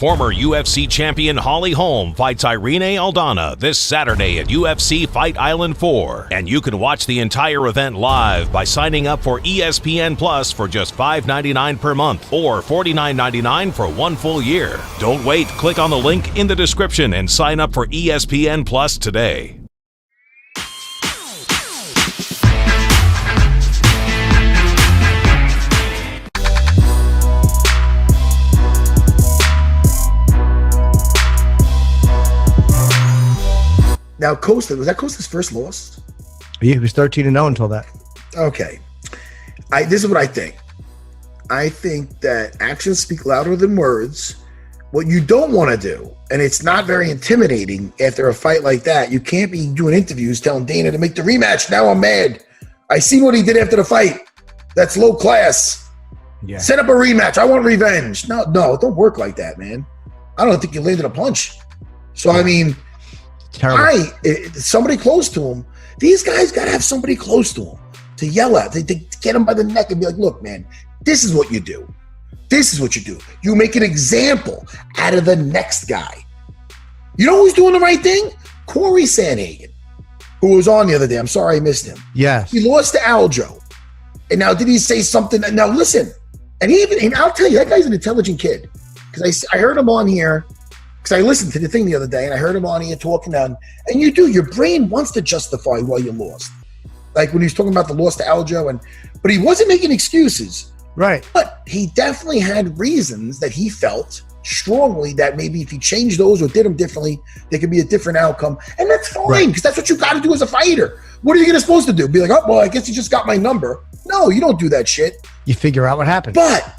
Former UFC champion Holly Holm fights Irene Aldana this Saturday at UFC Fight Island 4. And you can watch the entire event live by signing up for ESPN Plus for just $5.99 per month or $49.99 for 1 full year. Don't wait. Click on the link in the description and sign up for ESPN Plus today. Now, Costa, was that Costa's first loss? Yeah, he was 13-0 until that. Okay. This is what I think. I think that actions speak louder than words. What you don't want to do, and it's not very intimidating after a fight like that, you can't be doing interviews telling Dana to make the rematch. Now I'm mad. I seen what he did after the fight. That's low class. Yeah. Set up a rematch. I want revenge. No, it don't work like that, man. I don't think you landed a punch. So, I mean... somebody close to him. These guys got to have somebody close to him to yell at, to get him by the neck and be like, look, man, this is what you do. This is what you do. You make an example out of the next guy. You know who's doing the right thing? Corey Sandhagen, who was on the other day. I'm sorry I missed him. Yes. He lost to Aljo. And now did he say something? Now listen, and I'll tell you, that guy's an intelligent kid. Because I heard him on here. Because I listened to the thing the other day and I heard him on here talking down, and your brain wants to justify why you lost. Like when he was talking about the loss to Aljo, but he wasn't making excuses. Right. But he definitely had reasons that he felt strongly that maybe if he changed those or did them differently, there could be a different outcome. And that's fine, because that's what you got to do as a fighter. What are you supposed to do? Be like, oh, well, I guess he just got my number. No, you don't do that shit. You figure out what happened. But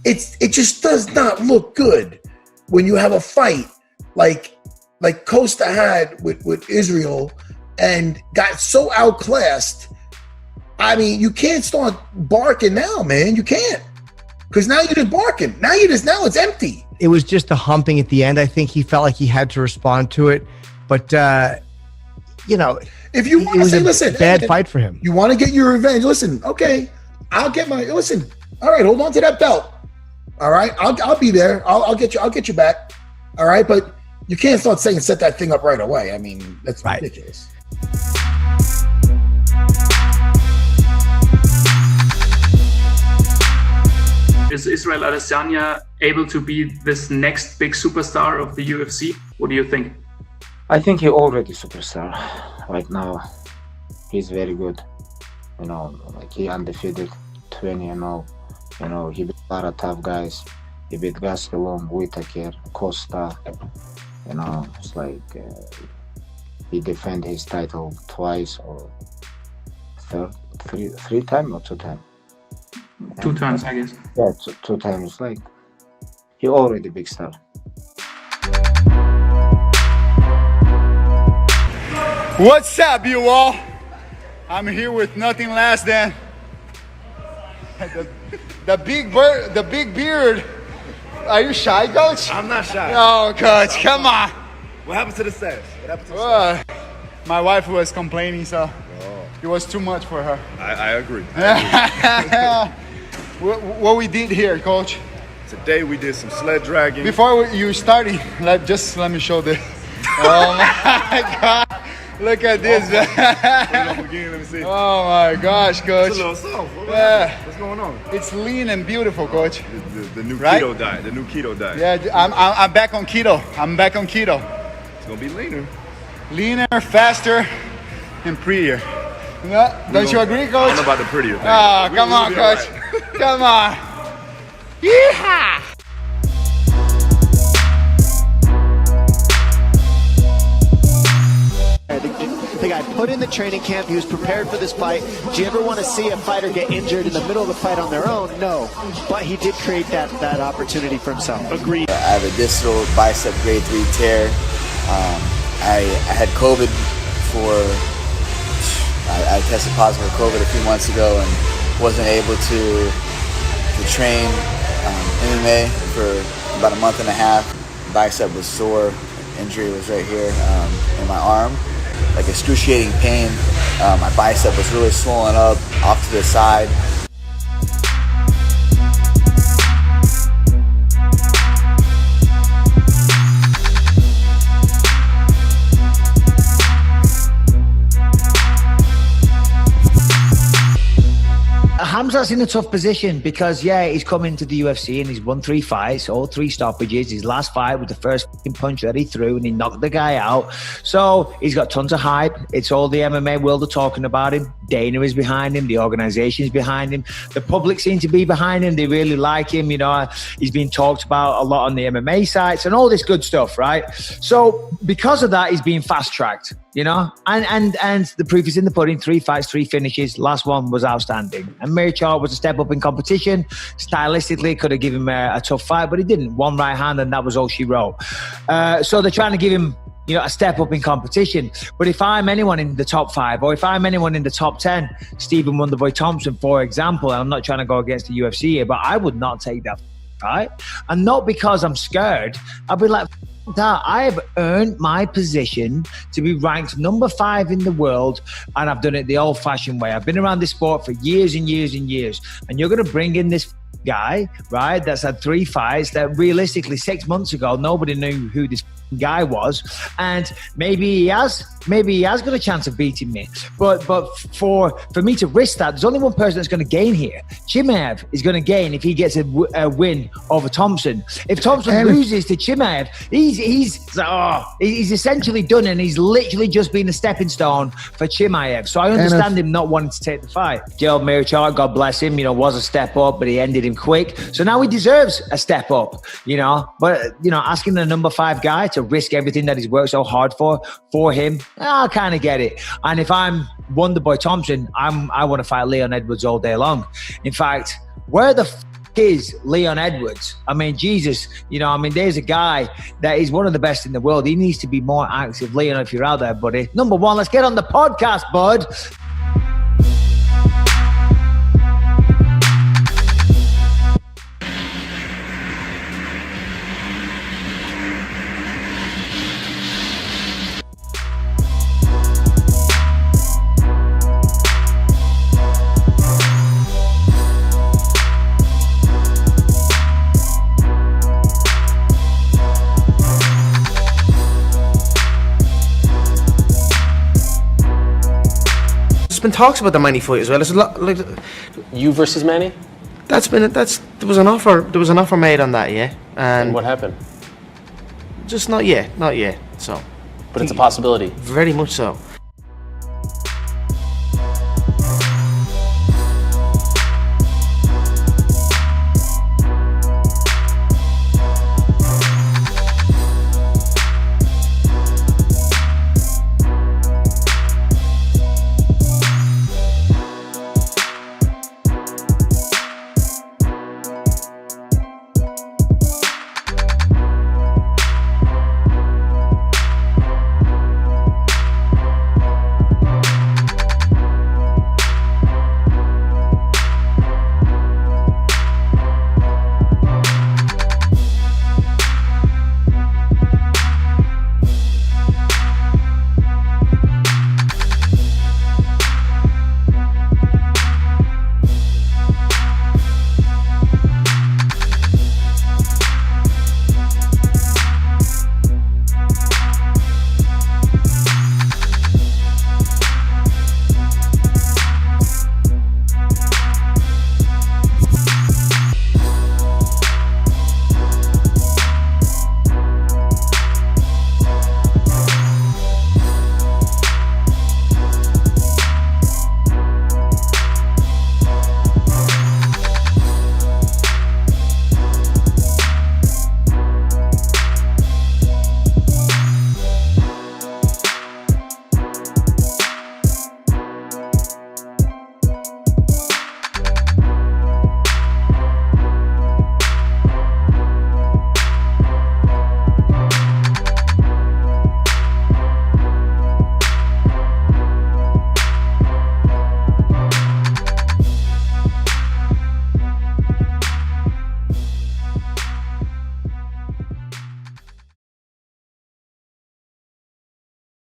it just does not look good when you have a fight like Costa had with Israel and got so outclassed. I mean, you can't start barking now, man. You can't. Because now you're just barking. Now it's empty. It was just the humping at the end. I think he felt like he had to respond to it. But, if you want to say, listen, bad fight for him. You want to get your revenge. Listen, okay, I'll get listen. All right, hold on to that belt. All right, I'll be there. I'll get you back. All right, but you can't start saying set that thing up right away. I mean, that's ridiculous. Is Israel Adesanya able to be this next big superstar of the UFC? What do you think? I think he already superstar right now. He's very good. Like he undefeated 20-0. He beat a lot of tough guys. He beat Gastelum, Whitaker, Costa. It's like he defended his title twice or three times or 2 times. 2 times, I guess. Yeah, 2 times. Like he already big star. What's up, you all? I'm here with nothing less than the big bird, the big beard. Are you shy, Coach? I'm not shy. Oh, Coach, come on. What happened to the sash? My wife was complaining, so it was too much for her. I agree. What we did here, Coach? Today we did some sled dragging. Before you started, let me show this. Oh my God. Look at this. Let me see. Oh my gosh, Coach. It's a little soft. What's going on? It's lean and beautiful, Coach. The new keto diet. The new keto diet. Yeah, I'm back on keto. It's gonna be leaner. Leaner, faster, and prettier. Don't you agree, Coach? I don't know about the prettier thing. Oh, come on, Coach. Right. Come on. Yeehaw! The guy put in the training camp. He was prepared for this fight. Do you ever want to see a fighter get injured in the middle of the fight on their own? No. But he did create that opportunity for himself. Agreed. I have a distal bicep grade 3 tear. I had COVID I tested positive for COVID a few months ago and wasn't able to train MMA for about a month and a half. Bicep was sore. Injury was right here in my arm. Like excruciating pain. My bicep was really swollen up off to the side. Khamzat's in a tough position because, yeah, he's come into the UFC and he's won 3 fights, all 3 stoppages. His last fight was the first punch that he threw and he knocked the guy out. So he's got tons of hype. It's all the MMA world are talking about him. Dana is behind him. The organization's behind him. The public seem to be behind him. They really like him. You know, he's been talked about a lot on the MMA sites and all this good stuff, right? So because of that, he's being fast-tracked. You know, and the proof is in the pudding. 3 fights, 3 finishes. Last one was outstanding. And Mirchar was a step up in competition. Stylistically, could have given him a tough fight, but he didn't. 1 right hand, and that was all she wrote. So they're trying to give him, you know, a step up in competition. But if I'm anyone in the top 5, or if I'm anyone in the top 10, Stephen Wonderboy Thompson, for example, and I'm not trying to go against the UFC here, but I would not take that fight. And not because I'm scared. I'd be like, that I have earned my position to be ranked number 5 in the world, and I've done it the old-fashioned way. I've been around this sport for years and years and years, and you're going to bring in this guy, right, that's had 3 fights that realistically 6 months ago nobody knew who this guy was, and maybe he has got a chance of beating me, but for me to risk that, there's only one person that's going to gain here. Chimaev is going to gain if he gets a win over Thompson. If Thompson loses to Chimaev, he's essentially done, and he's literally just been a stepping stone for Chimaev. So I understand him not wanting to take the fight. Gerald Mirchar, God bless him, you know, was a step up, but he ended him quick. So now he deserves a step up, you know. But, you know, asking the number 5 guy to risk everything that he's worked so hard for him, I kind of get it. And if I'm Wonderboy Thompson, I want to fight Leon Edwards all day long. In fact, where the is Leon Edwards? I mean, Jesus, you know, I mean, there's a guy that is one of the best in the world. He needs to be more active. Leon, if you're out there, buddy. Number 1, let's get on the podcast, bud. Been talks about the Manny fight as well. It's a lot like you versus Manny. There was an offer made on that, yeah. And what happened? Just not yet. So, but it's a possibility. Very much so.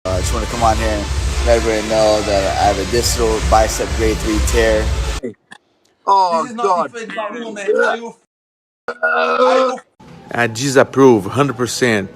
I just want to come on here and let everybody know that I have a distal bicep grade 3 tear. Oh, God. I disapprove 100%